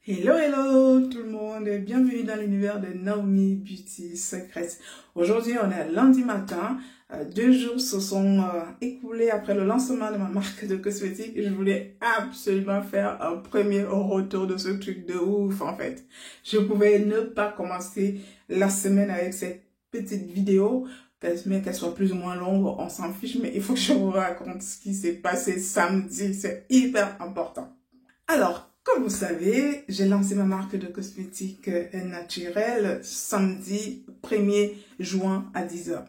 Hello, hello tout le monde, bienvenue dans l'univers de Naomi Beauty Secrets. Aujourd'hui, on est lundi matin, 2 jours se sont écoulés après le lancement de ma marque de cosmétiques et je voulais absolument faire un premier retour de ce truc de ouf en fait. Je pouvais ne pas commencer la semaine avec cette petite vidéo, mais qu'elle soit plus ou moins longue, on s'en fiche, mais il faut que je vous raconte ce qui s'est passé samedi, c'est hyper important. Alors, comme vous savez, j'ai lancé ma marque de cosmétiques naturels samedi 1er juin à 10h.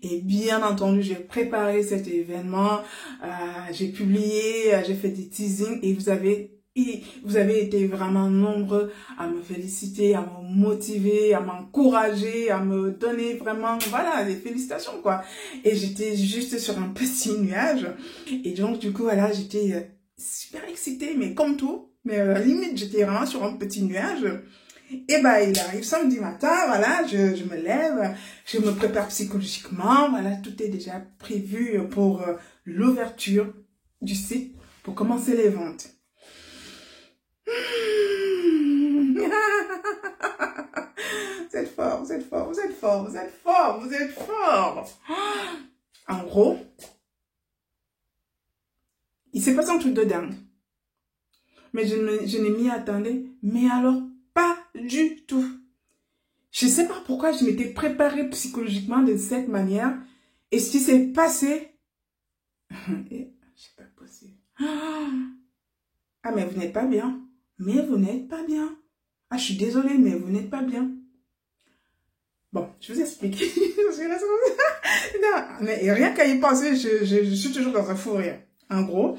Et bien entendu, j'ai préparé cet événement, j'ai publié, j'ai fait des teasings et vous avez été vraiment nombreux à me féliciter, à me motiver, à m'encourager, à me donner vraiment, voilà, des félicitations quoi. Et j'étais juste sur un petit nuage. Et donc, du coup, voilà, j'étais super excitée, mais comme tout. Mais limite, j'étais vraiment sur un petit nuage. Et bah, il arrive samedi matin, voilà, je me lève, je me prépare psychologiquement, voilà, tout est déjà prévu pour l'ouverture du site, pour commencer les ventes. Vous êtes fort, vous êtes fort, vous êtes fort, vous êtes fort, vous êtes fort. En gros, il s'est passé un truc de dingue. Mais je ne m'y attendais, mais alors pas du tout. Je ne sais pas pourquoi je m'étais préparée psychologiquement de cette manière. Et ce qui s'est passé, c'est pas possible. Ah, mais vous n'êtes pas bien. Mais vous n'êtes pas bien. Ah, je suis désolée, mais vous n'êtes pas bien. Bon, je vous explique. Non, mais rien qu'à y penser, je suis toujours dans un fou rire. En gros,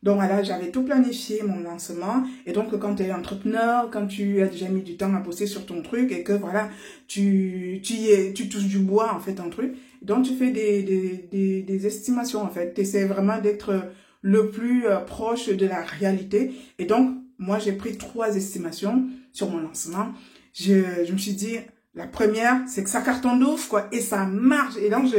donc voilà, j'avais tout planifié, mon lancement. Et donc, quand tu es entrepreneur, quand tu as déjà mis du temps à bosser sur ton truc et que voilà, tu touches du bois, en fait, un truc. Donc, tu fais des estimations, en fait. Tu essaies vraiment d'être le plus proche de la réalité. Et donc, moi, j'ai pris 3 estimations sur mon lancement. Je me suis dit, la première, c'est que ça cartonne d'ouf, quoi. Et ça marche. Et donc,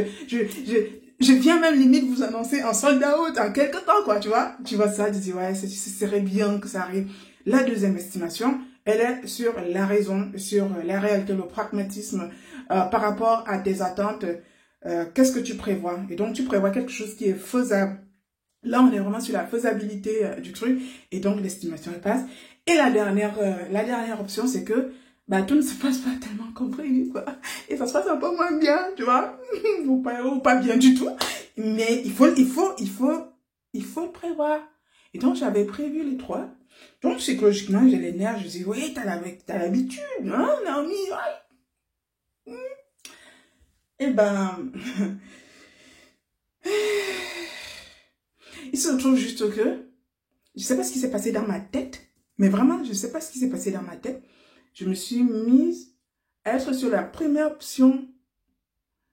je viens même limite vous annoncer un sold out en quelques temps, quoi, tu vois. Tu vois ça, tu dis, ouais, ce serait bien que ça arrive. La deuxième estimation, elle est sur la raison, sur la réalité, le pragmatisme par rapport à tes attentes. Qu'est-ce que tu prévois? Et donc, tu prévois quelque chose qui est faisable. Là, on est vraiment sur la faisabilité du truc. Et donc, l'estimation, elle passe. Et la dernière option, c'est que bah, tout ne se passe pas tellement comme prévu, quoi. Et ça se passe un peu moins bien, tu vois. ou pas bien du tout. Mais il faut le prévoir. Et donc, j'avais prévu les 3. Donc, psychologiquement, j'ai les nerfs. Je dis, oui, t'as l'habitude, hein, Naomi, ouais. Et ben, il se trouve juste que, je sais pas ce qui s'est passé dans ma tête, mais vraiment, je sais pas ce qui s'est passé dans ma tête. Je me suis mise à être sur la première option.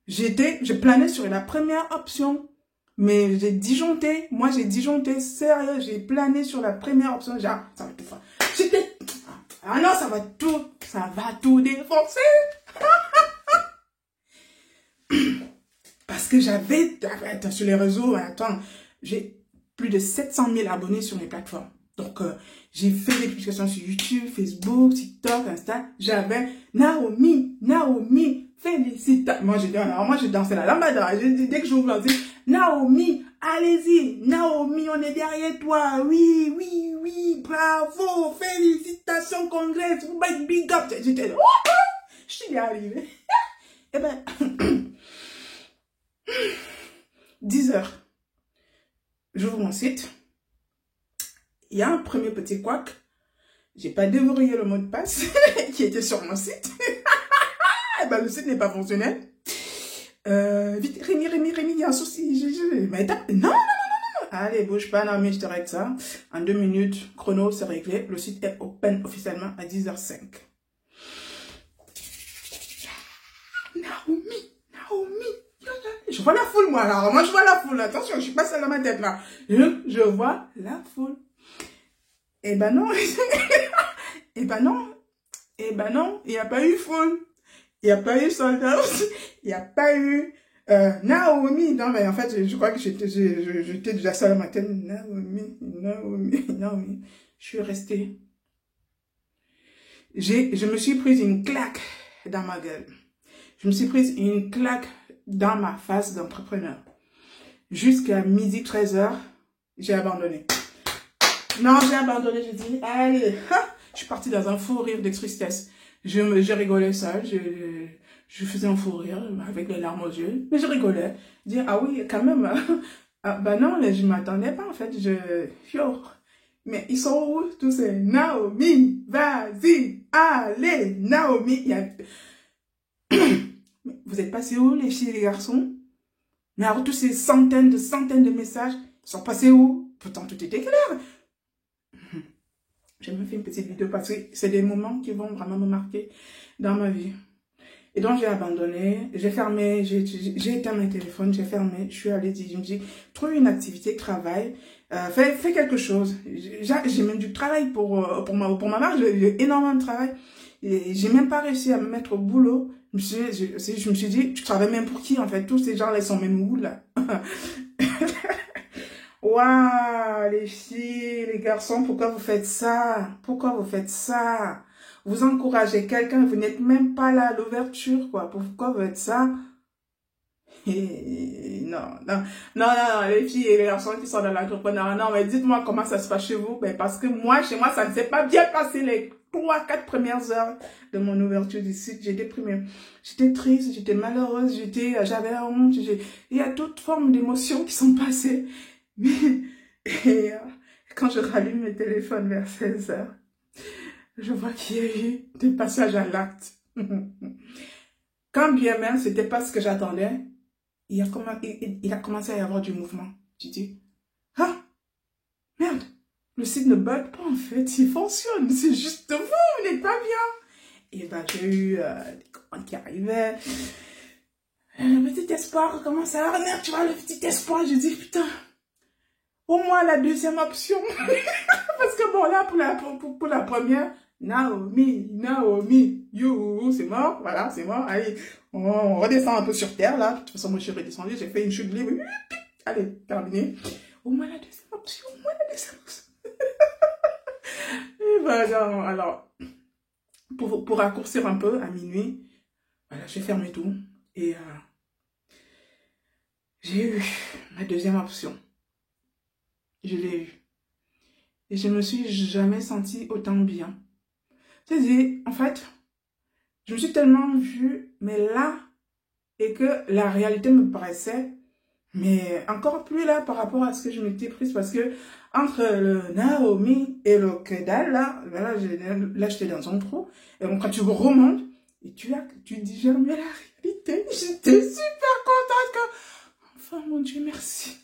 Je planais sur la première option. Mais j'ai disjoncté. Moi, j'ai disjoncté. Sérieux, j'ai plané sur la première option. Genre, ça va tout faire. Ah non, ça va tout défoncer. Parce que j'avais, sur les réseaux, attends, j'ai plus de 700 000 abonnés sur les plateformes. Donc, j'ai fait des publications sur YouTube, Facebook, TikTok, Insta. J'avais Naomi, félicitations. Moi, je dansais la lambada. Dès que j'ouvre l'ordi, Naomi, allez-y. Naomi, on est derrière toi. Oui, bravo, félicitations, congrès, big up. J'étais là, je suis bien arrivée. Eh ben, 10h, j'ouvre mon site. Il y a un premier petit couac. J'ai pas déverrouillé le mot de passe qui était sur mon site. Et ben, le site n'est pas fonctionnel. Vite, Rémi, il y a un souci. Mais non. Allez, bouge pas, non, mais je te règle ça. En 2 minutes, chrono, c'est réglé. Le site est open officiellement à 10h05. Naomi. Je vois la foule, moi, alors. Moi, je vois la foule. Attention, je suis pas seule dans ma tête, là. Je vois la foule. Eh ben non. Eh ben non. Il n'y a pas eu foule. Il n'y a pas eu sold out. Il n'y a pas eu Naomi. Non, mais en fait, je crois que j'étais déjà seule dans ma tête. Naomi. Je suis restée je me suis prise une claque dans ma gueule. Je me suis prise une claque dans ma face d'entrepreneur. Jusqu'à midi 13h, j'ai abandonné. Non, j'ai abandonné, j'ai dit, allez, je suis partie dans un fou rire de tristesse. Je rigolais seule, je faisais un fou rire avec les larmes aux yeux, mais je rigolais. Je dis, ah oui, quand même, ah, bah non, je ne m'attendais pas en fait, yo, mais ils sont où tous ces Naomi, vas-y, allez, Naomi, vous êtes passés où les filles et les garçons? Mais alors tous ces centaines de messages, ils sont passés où? Pourtant tout était clair. J'ai même fait une petite vidéo parce que c'est des moments qui vont vraiment me marquer dans ma vie. Et donc j'ai abandonné, j'ai fermé, j'ai éteint mon téléphone, j'ai fermé, je suis allée dire, je me dis, trouve une activité, travaille, fais quelque chose. J'ai même du travail pour ma mère, j'ai énormément de travail. Et j'ai même pas réussi à me mettre au boulot. Je me suis dit, tu travailles même pour qui en fait? Tous ces gens-là, ils sont même où là? Waouh, les filles, les garçons, pourquoi vous faites ça? Pourquoi vous faites ça? Vous encouragez quelqu'un, vous n'êtes même pas là à l'ouverture, quoi. Pourquoi vous faites ça? Et non, les filles et les garçons qui sont dans l'entrepreneuriat, non, mais dites-moi comment ça se passe chez vous. Ben, parce que moi, chez moi, ça ne s'est pas bien passé les 3-4 premières heures de mon ouverture du site. J'ai déprimé. J'étais triste, j'étais malheureuse, j'avais honte, il y a toutes formes d'émotions qui sont passées. Et quand je rallume mes téléphones vers 16 heures, je vois qu'il y a eu des passages à l'acte. Quand bien même, c'était pas ce que j'attendais, il a commencé à y avoir du mouvement. Tu dis, ah, merde, le site ne bug pas en fait, il fonctionne, c'est juste vous n'êtes pas bien. Et ben, j'ai eu des commandes qui arrivaient, le petit espoir commence à revenir, tu vois, le petit espoir, je dis, putain, au moins la deuxième option. Parce que bon, là, pour la première, Naomi, you, c'est mort, voilà, c'est mort. Allez, on redescend un peu sur terre, là. De toute façon, moi, je suis redescendue, j'ai fait une chute libre. Allez, terminé. Au moins la deuxième option, au moins la deuxième option. Et voilà, alors, pour raccourcir un peu, à minuit, voilà, j'ai fermé tout. Et j'ai eu ma deuxième option. Je l'ai eu. Et je me suis jamais sentie autant bien. C'est-à-dire, en fait, je me suis tellement vue, mais là, et que la réalité me paraissait, mais encore plus là par rapport à ce que je m'étais prise, parce que entre le Naomi et le Kedal, là j'étais dans un trou, et donc quand tu remontes, et tu digères mieux la réalité, j'étais super contente que, enfin mon Dieu, merci.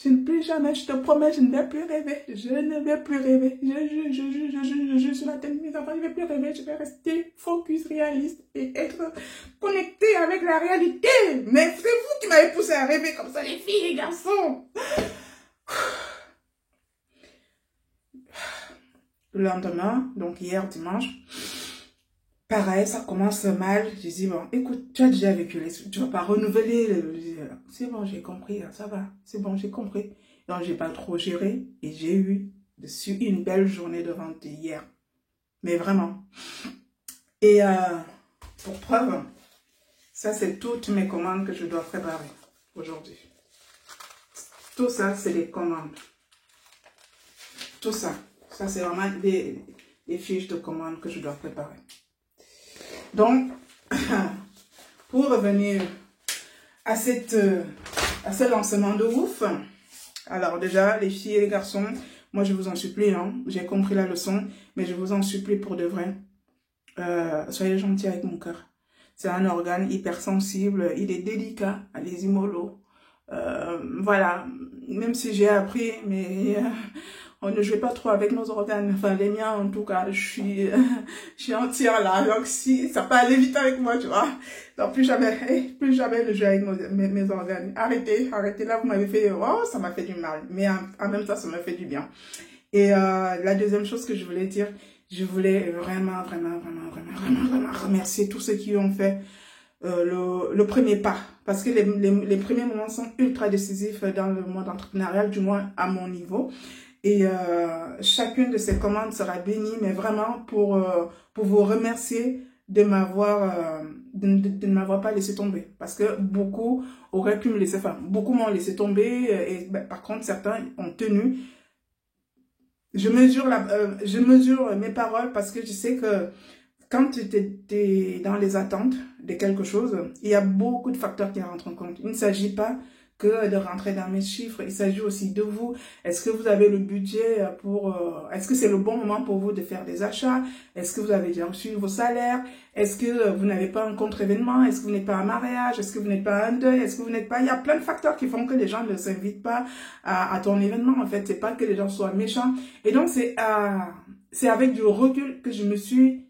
Je ne plus jamais, je te promets, je ne vais plus rêver. Je ne vais plus rêver. Je suis la tête de mes enfants, je ne vais plus rêver. Je vais rester focus, réaliste et être connecté avec la réalité. Mais c'est vous qui m'avez poussé à rêver comme ça, les filles et les garçons. Le lendemain, donc hier dimanche, pareil, ça commence mal. Je dis, bon, écoute, tu as déjà vécu tu vas pas renouveler. C'est bon, j'ai compris, ça va. C'est bon, j'ai compris. Donc, j'ai pas trop géré et j'ai eu dessus une belle journée de vente hier. Mais vraiment. Et pour preuve, ça, c'est toutes mes commandes que je dois préparer aujourd'hui. Tout ça, c'est des commandes. Tout ça. Ça, c'est vraiment des fiches de commandes que je dois préparer. Donc, pour revenir à ce lancement de ouf, alors déjà, les filles et les garçons, moi je vous en supplie, hein, j'ai compris la leçon, mais je vous en supplie pour de vrai, soyez gentils avec mon cœur. C'est un organe hypersensible, il est délicat, allez-y mollo. Voilà, même si j'ai appris, mais on ne joue pas trop avec nos organes, enfin les miens en tout cas, je suis entière là, donc si ça peut aller vite avec moi, tu vois. Donc plus jamais ne jouer avec mes organes. Arrêtez, là vous m'avez fait, oh ça m'a fait du mal, mais en même temps ça m'a fait du bien. Et la deuxième chose que je voulais dire, je voulais vraiment remercier tous ceux qui ont fait le premier pas, parce que les premiers moments sont ultra décisifs dans le monde entrepreneurial, du moins à mon niveau. Et chacune de ces commandes sera bénie, mais vraiment pour vous remercier de m'avoir de ne m'avoir pas laissé tomber. Parce que beaucoup auraient pu me laisser, enfin, beaucoup m'ont laissé tomber, et ben, par contre, certains ont tenu. Je mesure mes paroles parce que je sais que quand tu es dans les attentes de quelque chose, il y a beaucoup de facteurs qui rentrent en compte. Il ne s'agit pas que de rentrer dans mes chiffres, il s'agit aussi de vous. Est-ce que vous avez le budget pour... est-ce que c'est le bon moment pour vous de faire des achats? Est-ce que vous avez déjà reçu vos salaires? Est-ce que vous n'avez pas un contre-événement? Est-ce que vous n'êtes pas un mariage? Est-ce que vous n'êtes pas un deuil? Est-ce que vous n'êtes pas... Il y a plein de facteurs qui font que les gens ne s'invitent pas à ton événement. En fait, c'est pas que les gens soient méchants. Et donc, c'est avec du recul que je me suis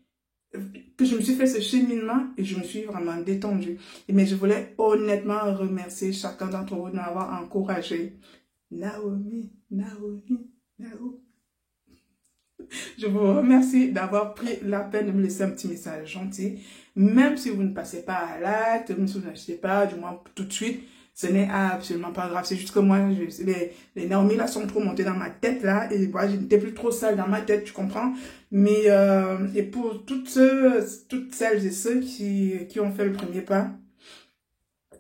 fait ce cheminement et je me suis vraiment détendue. Mais je voulais honnêtement remercier chacun d'entre vous de m'avoir encouragé. Naomi. Je vous remercie d'avoir pris la peine de me laisser un petit message gentil. Même si vous ne passez pas à l'acte, même si vous n'achetez pas, du moins tout de suite, ce n'est absolument pas grave. C'est juste que moi, les Naomi là sont trop montées dans ma tête là. Et voilà, je n'étais plus trop sale dans ma tête, tu comprends. Mais, et pour toutes celles et ceux qui ont fait le premier pas,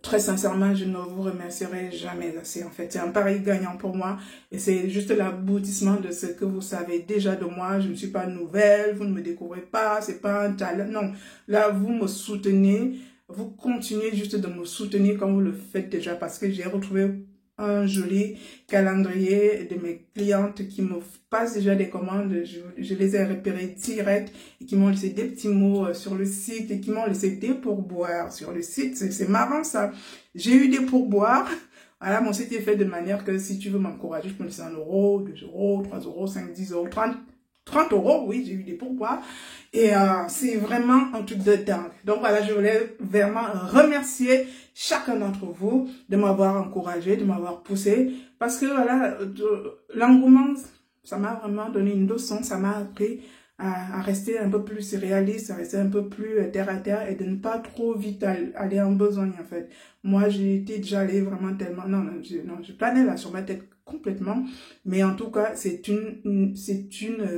très sincèrement, je ne vous remercierai jamais assez. En fait, c'est un pari gagnant pour moi. Et c'est juste l'aboutissement de ce que vous savez déjà de moi. Je ne suis pas nouvelle, vous ne me découvrez pas, c'est pas un talent. Non, là, vous me soutenez. Vous continuez juste de me soutenir comme vous le faites déjà parce que j'ai retrouvé un joli calendrier de mes clientes qui me passent déjà des commandes. Je les ai repérées direct et qui m'ont laissé des petits mots sur le site et qui m'ont laissé des pourboires sur le site. C'est marrant ça. J'ai eu des pourboires. Voilà, mon site est fait de manière que si tu veux m'encourager, je peux me laisser 1 euro, 2 euros, 3 euros, 5, 10 euros, 30 euros, oui, j'ai eu des pourboires. Et c'est vraiment un truc de dingue. Donc voilà, je voulais vraiment remercier chacun d'entre vous de m'avoir encouragé, de m'avoir poussé. Parce que voilà, l'engouement, ça m'a vraiment donné une leçon, ça m'a appris à rester un peu plus réaliste, à rester un peu plus terre à terre et de ne pas trop vite aller en besogne en fait. Moi, j'ai été déjà allée vraiment tellement... Non, je planais là sur ma tête complètement. Mais en tout cas, c'est une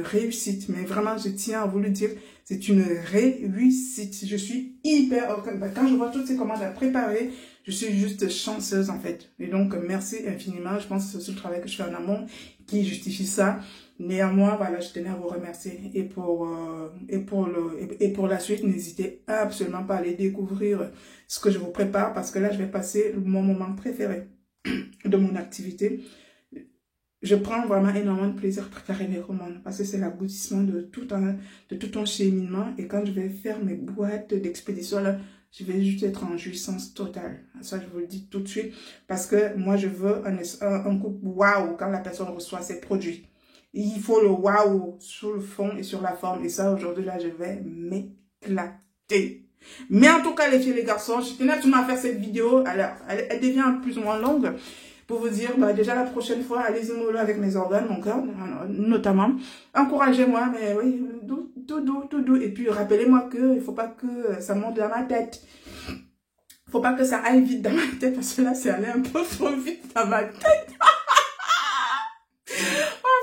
réussite. Mais vraiment, je tiens à vous le dire, c'est une réussite. Je suis hyper... Quand je vois toutes ces commandes à préparer, je suis juste chanceuse en fait. Et donc, merci infiniment. Je pense que c'est ce travail que je fais en amont qui justifie ça. Néanmoins, voilà, je tenais à vous remercier. Et pour la suite, n'hésitez absolument pas à aller découvrir ce que je vous prépare parce que là, je vais passer mon moment préféré de mon activité. Je prends vraiment énormément de plaisir à préparer mes commandes parce que c'est l'aboutissement de tout un cheminement. Et quand je vais faire mes boîtes d'expédition, là, je vais juste être en jouissance totale. Ça, je vous le dis tout de suite parce que moi, je veux un coup waouh quand la personne reçoit ses produits. Il faut le waouh sur le fond et sur la forme. Et ça, aujourd'hui, là, je vais m'éclater. Mais en tout cas, les filles et les garçons, je tenais absolument à faire cette vidéo. Alors, elle devient plus ou moins longue. Pour vous dire, bah, déjà la prochaine fois, allez-y mollo avec mes organes, mon cœur, notamment. Encouragez-moi, mais oui, tout doux. Et puis, rappelez-moi que il faut pas que ça monte dans ma tête. Faut pas que ça aille vite dans ma tête, parce que là, c'est allé un peu trop vite dans ma tête.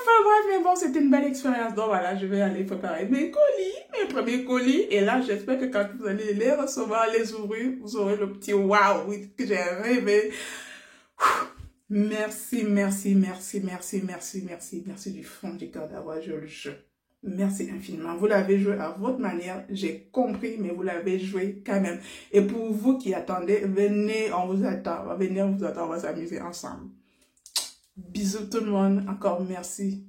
Enfin bref, mais bon, c'était une belle expérience. Donc voilà, je vais aller préparer mes premiers colis. Et là, j'espère que quand vous allez les recevoir, les ouvrir, vous aurez le petit waouh que j'ai rêvé. Merci du fond du cœur d'avoir joué le jeu. Merci infiniment. Vous l'avez joué à votre manière, j'ai compris, mais vous l'avez joué quand même. Et pour vous qui attendez, venez, on vous attend, on va s'amuser ensemble. Bisous tout le monde, encore merci.